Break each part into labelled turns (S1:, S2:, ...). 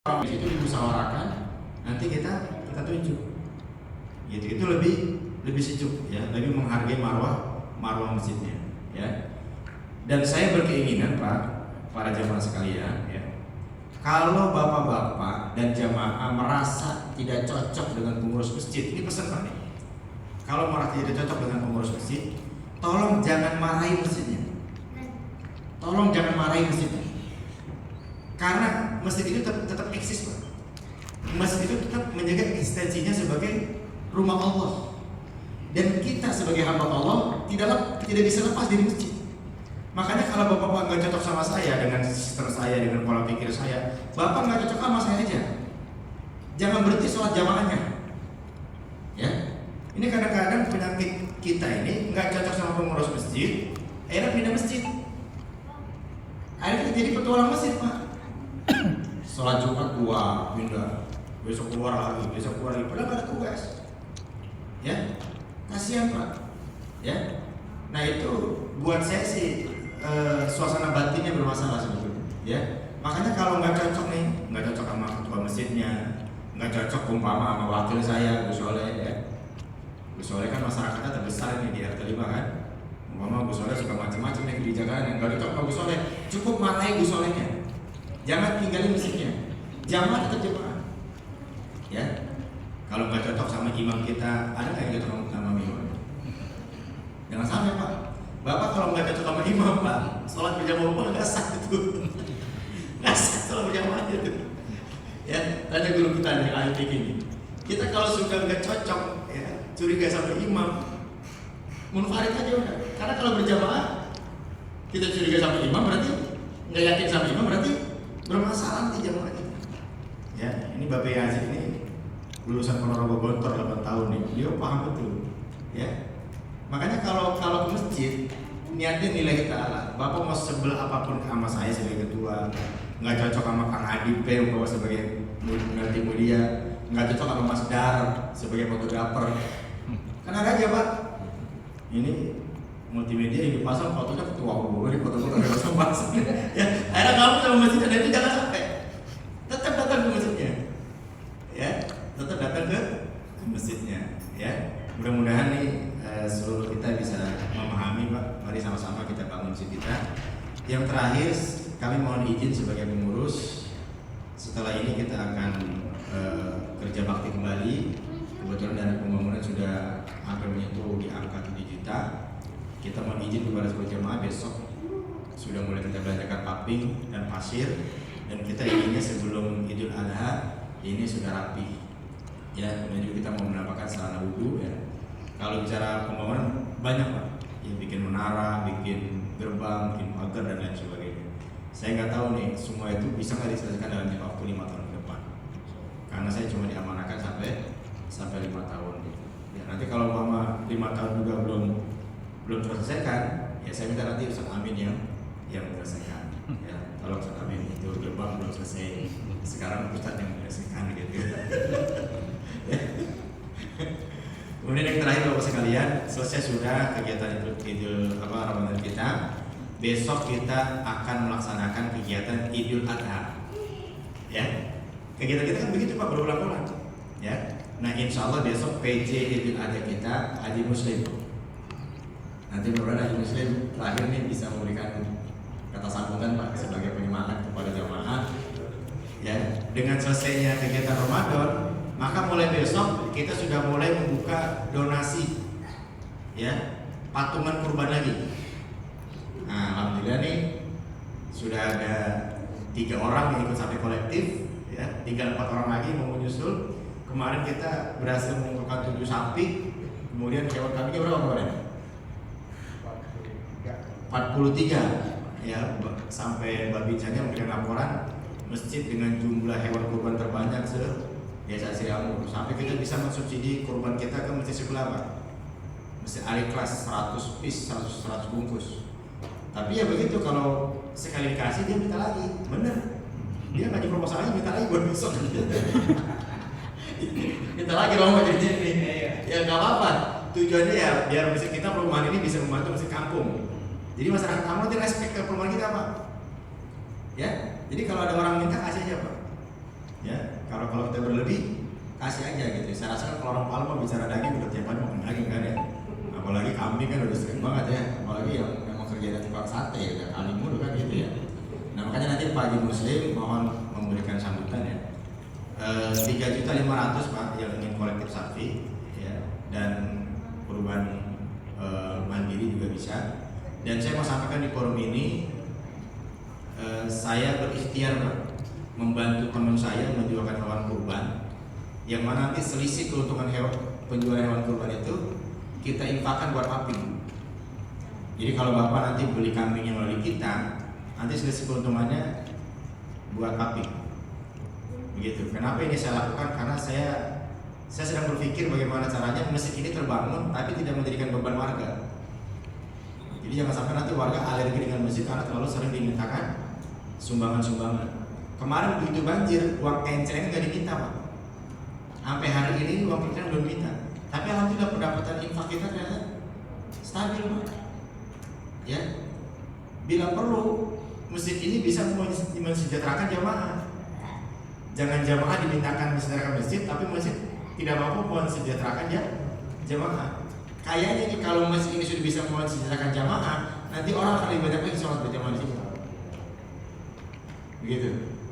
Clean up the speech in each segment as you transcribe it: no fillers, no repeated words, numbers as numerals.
S1: Di situ dimusyawarahkan, nanti kita tunjuk. Gitu. Itu lebih sejuk ya, lebih menghargai marwah masjidnya ya. Dan saya berkeinginan para jamaah sekalian ya, kalau bapak-bapak dan jamaah merasa tidak cocok dengan pengurus masjid, ini pesan Pak nih. Kalau merasa tidak cocok dengan pengurus masjid, tolong jangan marahi masjidnya. Tolong jangan marahi masjidnya. Karena masjid itu tetap eksis Pak. Masjid itu tetap menjaga eksistensinya sebagai rumah Allah. Dan kita sebagai hamba Allah tidak bisa lepas dari masjid. Makanya kalau bapak nggak cocok sama saya, dengan sistem saya, dengan pola pikir saya, bapak nggak cocok sama saya aja. Jangan berhenti sholat jamaahnya. Ya, ini kadang-kadang penyakit kita ini nggak cocok sama pengurus masjid, akhirnya pindah masjid. Akhirnya kita jadi petualang masjid Pak. Sholat Jumat keluar, pindah, besok keluar lagi, padahal nggak ada tugas. Ya, kasihan Pak. Ya, nah itu buat saya sih suasana batinnya bermasalah sebetulnya. Ya, makanya kalau nggak cocok nih, nggak cocok sama ketua masjidnya, nggak cocok umpama sama wakil saya Gus Soleh ya. Gus Soleh kan masyarakatnya terbesar nih di RT 5 kan. Umpama Gus Soleh suka macam-macam nih kebijakan yang nggak cocok sama Gus Soleh, cukup marahi Gus Solehnya. Jangan tinggalin masjidnya. Jamaah tetap jamaah. Ya. Kalau nggak cocok sama imam kita, ada nggak yang cocok sama imam? Jangan sampai Pak. Bapak kalau nggak cocok sama imam Pak, sholat berjamaah Bapak nggak sah itu. Nggak sah sholat berjamaah itu. Ya, tanya guru kita dari ahli fikih ini. Kita kalau suka nggak cocok, ya, curiga sama imam, munfarid aja udah. Karena kalau berjamaah, kita curiga sama imam berarti nggak yakin sama imam berarti bermasalah nanti jamaahnya. Ya, ini Bapak Yazid ini lulusan Ponorogo Gontor 8 tahun nih, dia paham betul. Ya, makanya kalau ke masjid niatnya nilai ta'ala. Bapak mau sebelah apapun sama saya sebagai ketua, nggak cocok sama Kang Adib bahwa sebagai peneliti media, nggak cocok sama Mas Dar sebagai fotografer, kan ada aja Pak. Ini multimedia yang dipasang fotonya ketua umum, di foto-foto ada pasang. Ya, akhirnya kamu sama masjidnya dan itu jangan sampai. Tetap datang ke masjidnya. Ya, tetap datang ke masjidnya. Ya, mudah-mudahan nih seluruh kita bisa memahami Pak. Mari sama-sama kita bangun masjid kita. Yang terakhir, kami mohon izin sebagai pengurus. Setelah ini kita akan kerja bakti kembali. Kebetulan dana pembangunan sudah hampir menyentuh di angka 7 juta. Kita mohon izin kepada seluruh jemaah, besok sudah mulai kita belanjakan paving dan pasir, dan kita inginnya sebelum Idul Adha ini sudah rapi. Ya, kemudian juga kita mau menambahkan sarana wudhu ya. Kalau bicara pembangunan banyak Pak, ya bikin menara, bikin gerbang, bikin pagar dan lain sebagainya. Saya nggak tahu nih semua itu bisa nggak diselesaikan dalam jangka waktu 5 tahun ke depan. Karena saya cuma diamanahkan sampai 5 tahun. Ya, nanti kalau mama 5 tahun juga belum terselesaikan, ya saya minta nanti Ustaz Amin yang menyelesaikan. Ya, kalau Ustaz Amin itu gerbang belum selesai, sekarang Ustaz yang menyelesaikan gitu. Kemudian yang terakhir Bapak sekalian, selesai sudah kegiatan Idul Ramadan kita. Besok kita akan melaksanakan kegiatan Idul Adha. Ya, kegiatan kita kan begitu Pak, berulang-ulang. Ya, nah insya Allah besok PJ Idul Adha kita Haji Muslim. Nanti mudah-mudahan Haji Muslim terakhir nih bisa memberikan kata sambutan Pak sebagai penyemangat kepada jamaah. Ya, dengan selesainya kegiatan Ramadan, maka mulai besok kita sudah mulai membuka donasi, ya, patungan kurban lagi. Nah, alhamdulillah nih sudah ada 3 orang yang ikut sampai kolektif, ya, tinggal 4 orang lagi mau menyusul. Kemarin kita berhasil mengumpulkan 7 sapi, kemudian hewan kambingnya berapa kemarin? 43 ya, sampai Mbak Bincangnya memberikan laporan masjid dengan jumlah hewan kurban terbanyak se-Desa Siriamur. Sampai kita bisa mensubsidi kurban kita ke masjid sebelah Pak, Masjid Ali Kelas 100 piece, 100 bungkus. Tapi ya begitu, kalau sekali dikasih dia minta lagi, bener. Dia ngaji proposal aja minta lagi buat besok. Minta lagi dong Pak jadi ini. Ya nggak apa-apa. Tujuannya ya biar masjid kita, perumahan ini bisa membantu masjid kampung. Jadi masyarakat kamu nanti respect ke perumahan kita Pak. Ya, jadi kalau ada orang minta kasih aja Pak. berlebih kasih aja gitu. Saya rasa kan kalau orang Palembang bicara daging udah tiap hari makan daging kan ya. Apalagi kambing kan udah sering banget ya. Apalagi yang memang kerjanya tukang sate ya, kali mulu kan gitu ya. Nah makanya nanti Pak Haji Muslim mohon memberikan sambutan ya. 3.500.000 Pak yang ingin kolektif sapi ya, dan perubahan mandiri juga bisa. Dan saya mau sampaikan di forum ini, saya berikhtiar Pak, membantu teman saya menjualkan hewan kurban, yang mana nanti selisih keuntungan penjualan hewan kurban itu kita infakkan buat paping. Jadi kalau Bapak nanti beli kambingnya melalui kita, nanti selisih keuntungannya buat paping. Begitu. Kenapa ini saya lakukan? Karena saya sedang berpikir bagaimana caranya masjid ini terbangun tapi tidak menjadikan beban warga. Jadi jangan sampai nanti warga alergi dengan masjid karena terlalu sering dimintakan sumbangan-sumbangan. Kemarin begitu banjir, uang encereng nggak diminta Pak. Sampai hari ini uang encereng belum minta. Tapi alhamdulillah pendapatan infak kita ternyata stabil Pak. Ya, bila perlu masjid ini bisa mensejahterakan jamaah. Jangan jamaah dimintakan mensejahterakan masjid, tapi masjid tidak mampu mensejahterakan jamaah. Kayaknya nih kalau masjid ini sudah bisa mensejahterakan jamaah, nanti orang akan lebih banyak lagi sholat berjamaah di sini. Begitu,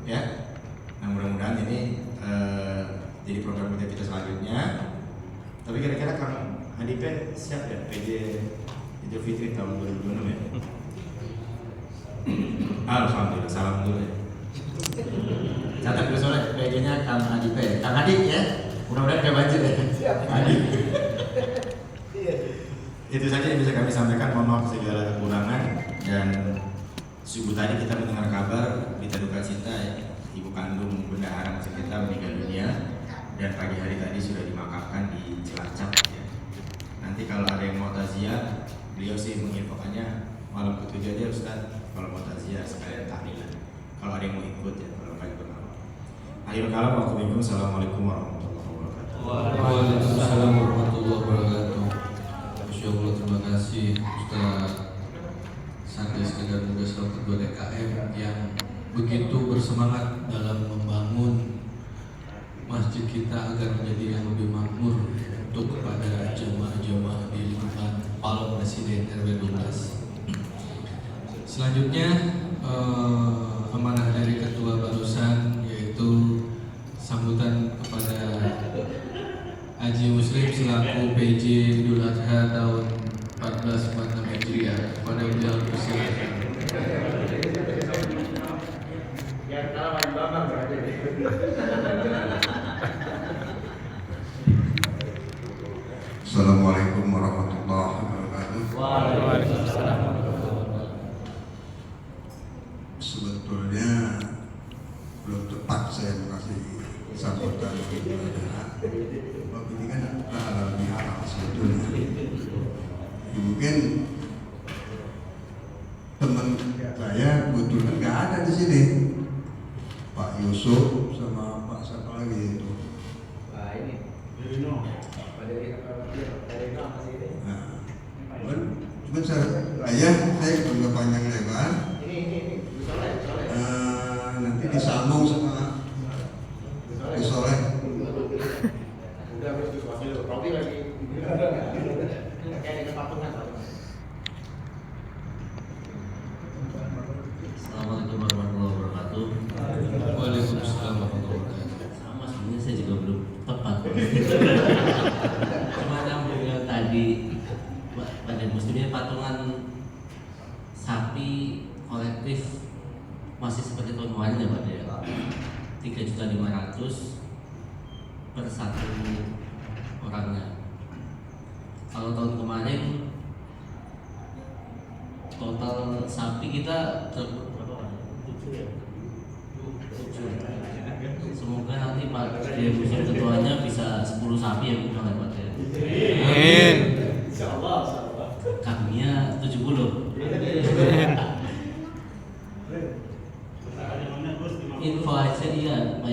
S1: ya. Nah mudah-mudahan ini jadi program kita selanjutnya. Tapi kira-kira Kang Hadipe siap ya PJ Idul Fitri tahun 2026 ya? Alhamdulillah, salam dulu ya. Catat dulu soalnya PJ-nya Kang Hadipe. Kang Hadi ya, mudah-mudahan gak banjir ya. Siap. Hadi. Itu saja yang bisa kami sampaikan. Mohon maaf segala kekurangan. Dan subuh tadi kita mendengar kabar berita duka cita ya, ibu kandung bendahara masjid kita meninggal dunia, dan pagi hari tadi sudah dimakamkan di Cilacap ya. Nanti kalau ada yang mau takziah, beliau sih menginfokannya malam ke-7 aja Ustaz. Kalau mau takziah sekalian tahlilan. Kalau ada yang mau ikut ya, kalau pagi pertama. Akhirul kalam, Assalamualaikum warahmatullahi wabarakatuh.
S2: Waalaikumsalam warahmatullahi wabarakatuh. Masya Allah, terima kasih Ustaz Sandi Sekedar Muda Selamat 2 DKM yang begitu bersemangat dalam membangun masjid kita agar menjadi yang lebih makmur untuk kepada jemaah-jemaah di lingkungan Palem Presiden RW 12. Selanjutnya amanah dari ketua barusan yaitu sambutan kepada Haji Muslim selaku PJ Idul Adha tahun 1446 Hijriah. Kepada beliau persilakan.
S3: Assalamualaikum warahmatullahi wabarakatuh.
S2: Waalaikumsalam.
S3: Sebetulnya belum tepat saya mengasih sambutan sebab ini kan halal bihalal sebetulnya. Mungkin teman saya kebetulan nggak ada di sini, Pak Yusuf sama Pak siapa lagi itu.
S4: Nah ini,
S3: Cuman saya nggak panjang lebar.
S4: ini,
S3: Nanti disambung sama Gus Soleh.
S4: udah harus dipanggil, Robi lagi. Kayak dengan patungan.
S5: Assalamualaikum warahmatullahi wabarakatuh.
S2: Waalaikumsalam warahmatullahi wabarakatuh.
S5: Sama sebenarnya saya juga belum tepat. Cuma nyambung yang tadi pada muslimnya patungan sapi kolektif masih seperti tahun kemarin ya Pak ya. 3.500.000 per satu orangnya. Kalau tahun kemarin total sapi kita berapa Pak? 7 ya? 7. Semoga nanti Pak Dia Muslim ketuanya bisa 10 sapi ya bukan Pak ya.
S2: Amin.
S4: Insyaallah.
S5: Kambingnya 70. Info aja iya, Pak.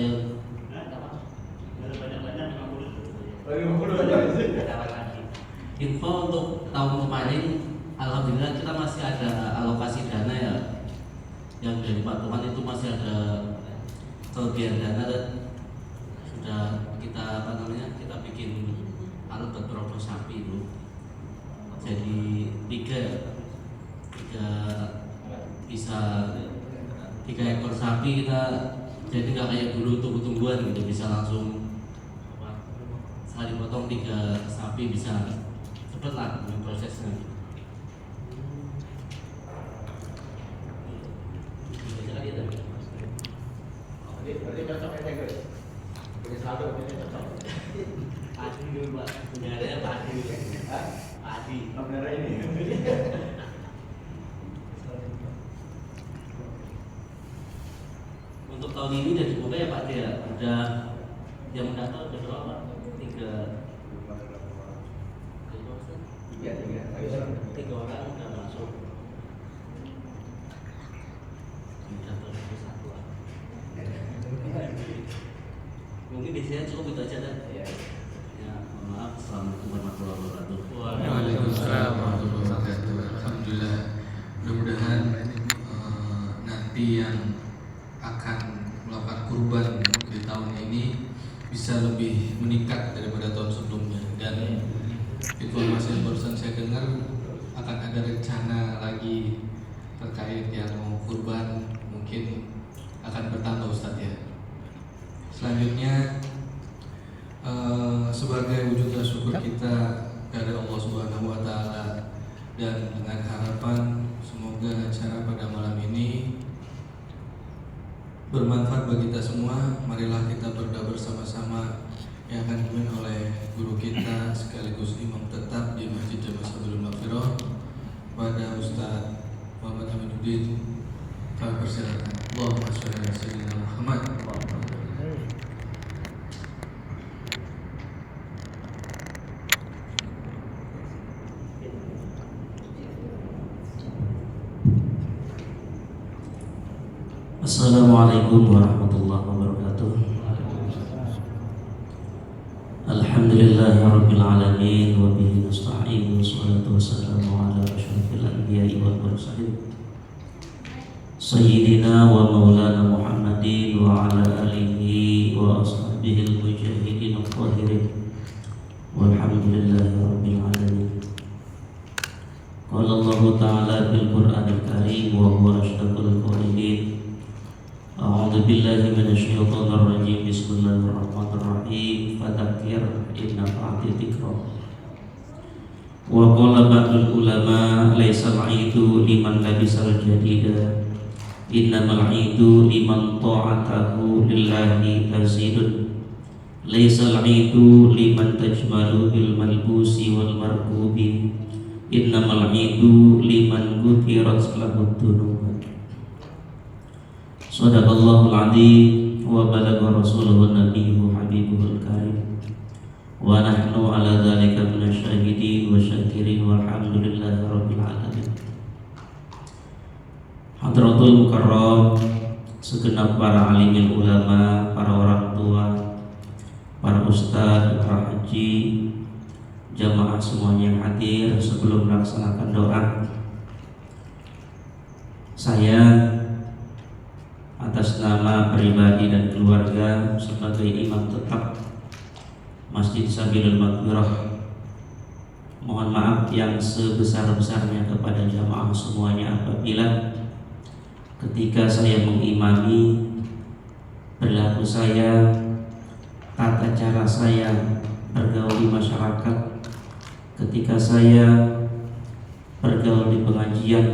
S5: Info untuk tahun kemarin, alhamdulillah kita masih ada alokasi dana ya, yang dari patungan itu masih ada kelebihan dana sudah ada kita bikin alat buat merogoh sapi itu. Jadi tiga ekor sapi kita, jadi nggak kayak dulu tunggu-tungguan gitu, bisa langsung sekali potong 3 sapi bisa cepet lah dengan prosesnya.
S4: Berarti cocok ya guys. Punya saldo punya cocok.
S5: Padi dulu Pak, benarnya padi.
S4: Hah?
S5: Padi.
S4: Oh, bener ini.
S5: Untuk tahun ini udah dibuka ya Pak dia, udah yang mendaftar udah berapa? 3 orang udah masuk. Mendaftar 1 lah. Mungkin biasanya cukup itu aja dan ya, mohon maaf. Assalamualaikum warahmatullahi wabarakatuh.
S2: Waalaikumsalam warahmatullahi wabarakatuh. Alhamdulillah. Mudah-mudahan nanti yang akan melakukan kurban di tahun ini bisa lebih meningkat daripada tahun sebelumnya. Dan informasi yang barusan saya dengar akan ada rencana lagi terkait yang mau kurban, mungkin akan bertambah Ustadz ya. Selanjutnya sebagai wujud syukur kita dari Allah Subhanahu wa taala dan dengan harapan semoga acara pada malam ini bermanfaat bagi kita semua, marilah kita berdoa bersama-sama yang akan dipimpin oleh guru kita sekaligus imam tetap di Masjid Jami' Sabilul Maghfirah pada Ustaz Muhammad Aminuddin. Kami persilakan. Allahumma shalli ala sayyidina Muhammad.
S5: Assalamualaikum warahmatullahi wabarakatuh. Alhamdulillahirabbil alamin wa bihi nasta'in, wassalatu wassalamu ala asyrofil anbiya'i wal mursalin sayyidina wa maulana Muhammadin wa ala alihi wa ashabihi al-mujahidin al-tahirin walhamdulillahirabbil alamin. Qala Allah ta'ala bil Qur'anil Karim wa huwa ashdaqul qailin. A'udzu billahi minasyaitonir rajim. Bismillahirrahmanirrahim. Fadzakir in nafa'ati dzikra. Wa qala ba'dul ulama laisal 'idu liman labisal jadida, innamal 'idu liman ta'atahu lillahi tazidun. Laisal 'idu liman tajmalu bil malbusi wal markubi, innamal 'idu liman ghufirat lahu dzunub. Sadaqallahul adzim wa balagha rasuluhun nabiyyu habibuhul karim wa nahnu ala dzalika minasyahidin wa syakirin walhamdulillahi rabbil alamin. Hadratul mukarram, segenap para alimil ulama, para orang tua, para ustaz, para haji, jamaah semuanya yang hadir, sebelum melaksanakan doa, saya atas nama pribadi dan keluarga sebagai imam tetap Masjid Sabilul Maghfirah, mohon maaf yang sebesar-besarnya kepada jamaah semuanya apabila ketika saya mengimami perilaku saya, tata cara saya bergaul di masyarakat, ketika saya bergaul di pengajian,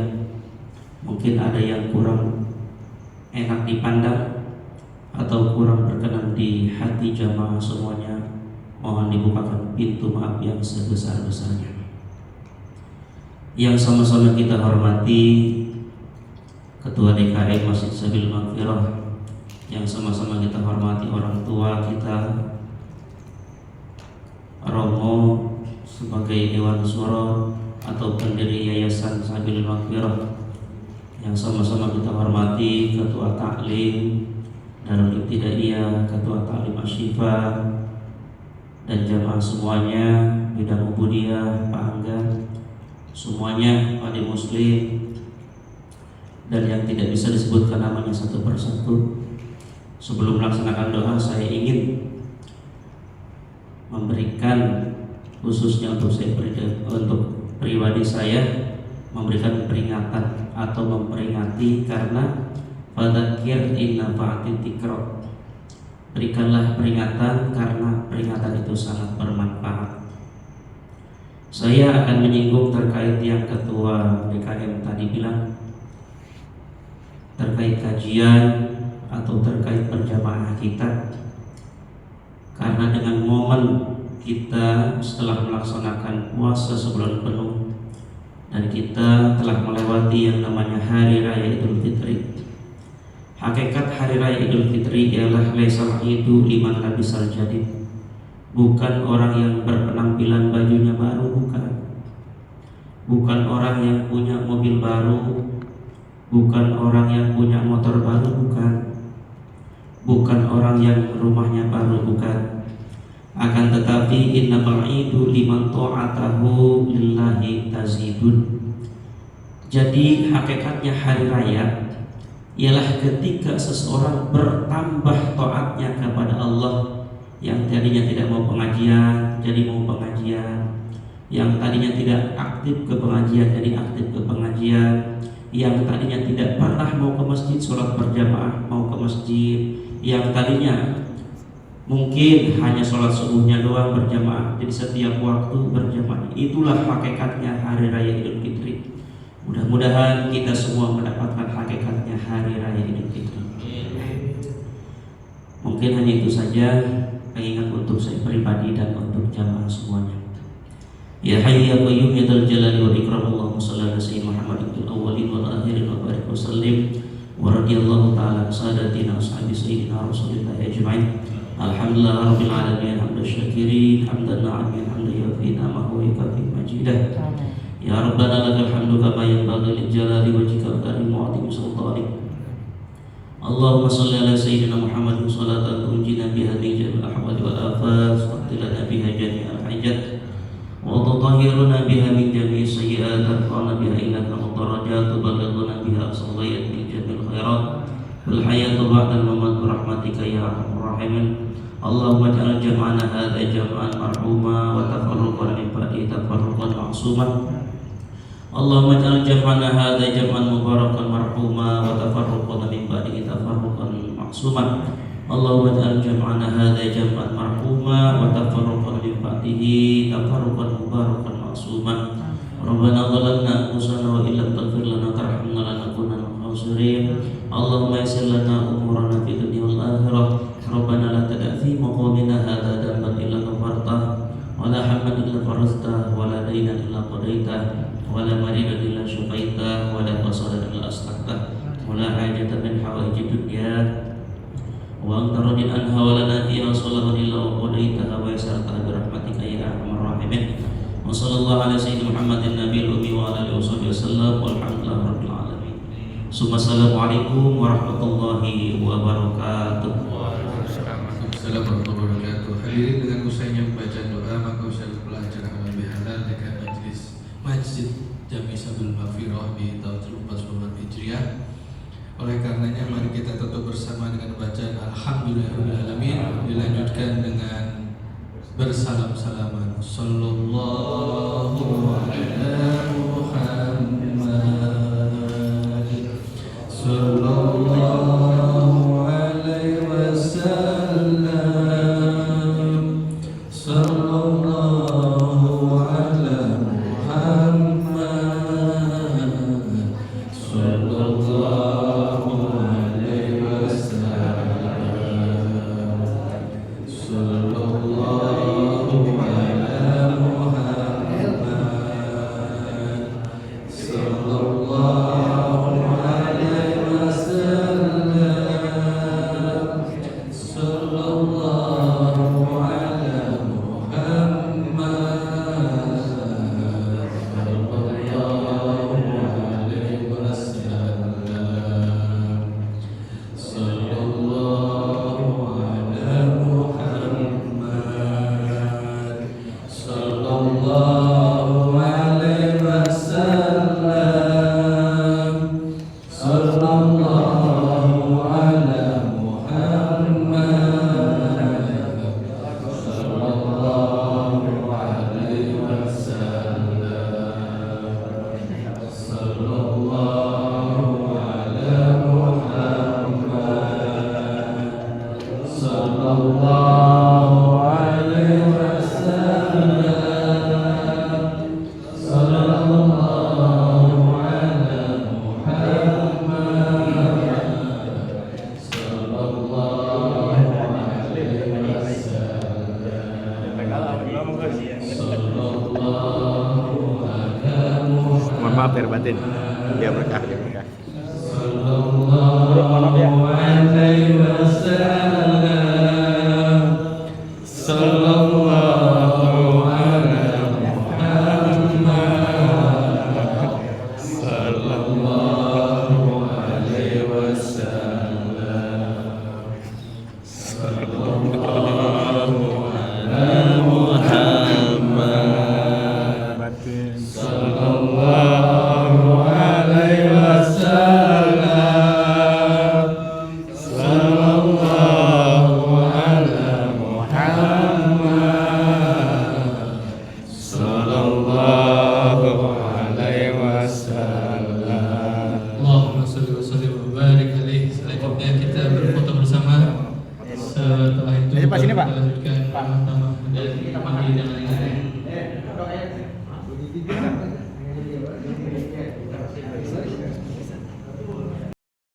S5: mungkin ada yang kurang enak dipandang atau kurang berkenan di hati jamaah semuanya, mohon dibukakan pintu maaf yang sebesar-besarnya. Yang sama-sama kita hormati Ketua DKM Masjid Sabilul Maghfirah, yang sama-sama kita hormati orang tua kita, Romo sebagai Dewan Syuro atau pendiri Yayasan Sabilul Maghfirah, yang sama-sama kita hormati Ketua Taklim Darul Ibtidaiyah, Ketua Taklim Asyifa, dan jamaah semuanya, bidang ubudiyah, Pak Angga, semuanya Pak Muslim, dan yang tidak bisa disebutkan namanya satu persatu. Sebelum melaksanakan doa, saya ingin menginginkan khususnya untuk pribadi saya memberikan peringatan atau memperingati karena fadzakir in nafa'ati dzikra. Berikanlah peringatan karena peringatan itu sangat bermanfaat. Saya akan menyinggung terkait yang ketua DKM tadi bilang terkait kajian atau terkait berjamaah kita, karena dengan momen kita setelah melaksanakan puasa sebulan penuh dan kita telah melewati yang namanya Hari Raya Idul Fitri. Hakikat Hari Raya Idul Fitri ialah laisal idu liman labisal jadid, bukan orang yang berpenampilan bajunya baru, bukan orang yang punya mobil baru, bukan orang yang punya motor baru, bukan orang yang rumahnya baru, bukan. Akan tetapi innamal idu liman ta'atahu lillahi tazidun. Jadi hakikatnya hari raya ialah ketika seseorang bertambah taatnya kepada Allah. Yang tadinya tidak mau pengajian jadi mau pengajian, yang tadinya tidak aktif ke pengajian jadi aktif ke pengajian, yang tadinya tidak pernah mau ke masjid sholat berjamaah mau ke masjid, yang tadinya mungkin hanya sholat subuhnya doang berjamaah jadi setiap waktu berjamaah. Itulah hakikatnya Hari Raya Idul Fitri. Mudah-mudahan kita semua mendapatkan hakikatnya Hari Raya Idul Fitri. Mungkin hanya itu saja pengingat untuk saya pribadi dan untuk jamaah semuanya. Ya Hayy ya Qayyum ya Dzal Jalali wal Ikram, Allahumma shalli ala sayyidina Muhammadin fil awwalin wal akhirin wa barik wa sallim wa radhiyallahu ta'ala sadatina ashabi sayyidina Rasulillah ajma'in. Alhamdulillah rabbil alamin hamdan syakirin hamdan na'imin hamdan yafi ni'amahu wa yukafi majidah. Ya Rabbana lakal hamdu kama yanbaghi li jalali wajhikal karim wa 'azimi sultanik. Allahumma shalli ala sayyidina Muhammadin sholatan tunjina biha min jami'il ahwali wal afat wa tilana biha jami'al hajat wa tutahhiruna biha min jami'i sayyi'at tarfa'una biha innaka mudarajat tuballighuna biha aqsal ghayat min jami'il khairat wal hayatu ba'dal mamat rahmatika ya arhamar rahimin. Allahumma ja'al jam'ana hadza jam'an marhuma wa tafarruqana min ba'di tafarruqan ma'suma. Allahumma ja'al jam'ana hadza jam'an mubarakan marhuma wa tafarruqana min ba'di tafarruqan ma'suma. Allahumma ja'al jam'ana hadza jam'an marhuma wa tafarruqana min ba'dihi tafarruqan mubarakan ma'suma. Rabbana zalamna anfusana wa illam taghfir lana tarhamna lanakunanna minal khasirin. Allahumma yassir lana umurana fid dunya wal akhirah. Rabbana la tada' fi maqamina hadza dhanban illa ghafartah wa la hamman illa farajtah wa la daynan illa qadaitah wa la maridan illa syafaitah wa la qasadan illa aslahtah wa la hajatan min hawaijid dunya wa anta radin anha wa lana fiha salahan illa qadaitaha wa yassartaha bi rahmatika ya arhamar rahimin. Wa sallallahu ala sayyidina Muhammadin nabiyil ummi wa ala alihi wasallam walhamdulillahi rabbil alamin. Assalamualaikum warahmatullahi wabarakatuh.
S2: Assalamualaikum warahmatullahi wabarakatuh. Hadirin, dengan usainya membaca doa maka usai pelajaran lebih halal dekat majlis Masjid Jami Sabil Mafirah di tahun 1440 Hijriah. Oleh karenanya mari kita tetap bersama dengan bacaan Alhamdulillahirrahmanirrahim dilanjutkan dengan bersalam-salaman sallallahu ala Muhammad sallallahu alaihi wasallam sallallahu ala Muhammad sallallahu alaihi wasallam sallallahu Sallallahu ala Muhammad sallallahu alaihi wasallam, sallallahu ala Muhammad, sallallahu alaihi wasallam.
S4: Mohon maaf ya batin. Dia berkah, dia berkah.
S2: Sallallahu alaihi wasallam, sallallahu ala Muhammad, sallallahu alaihi wasallam, sallallahu ala Muhammad,
S4: Batin.
S2: sallallahu alaihi wasallam, sallallahu ala Muhammad, sallallahu alaihi wasallam. Allahumma shalli wa sallim wa barik alaihi. Selanjutnya kita berfoto bersama. Setelah itu
S4: Jadi pas ini, Pak.
S2: kita lanjutkan sama-sama menjadi dan lain-lain.
S4: Doain.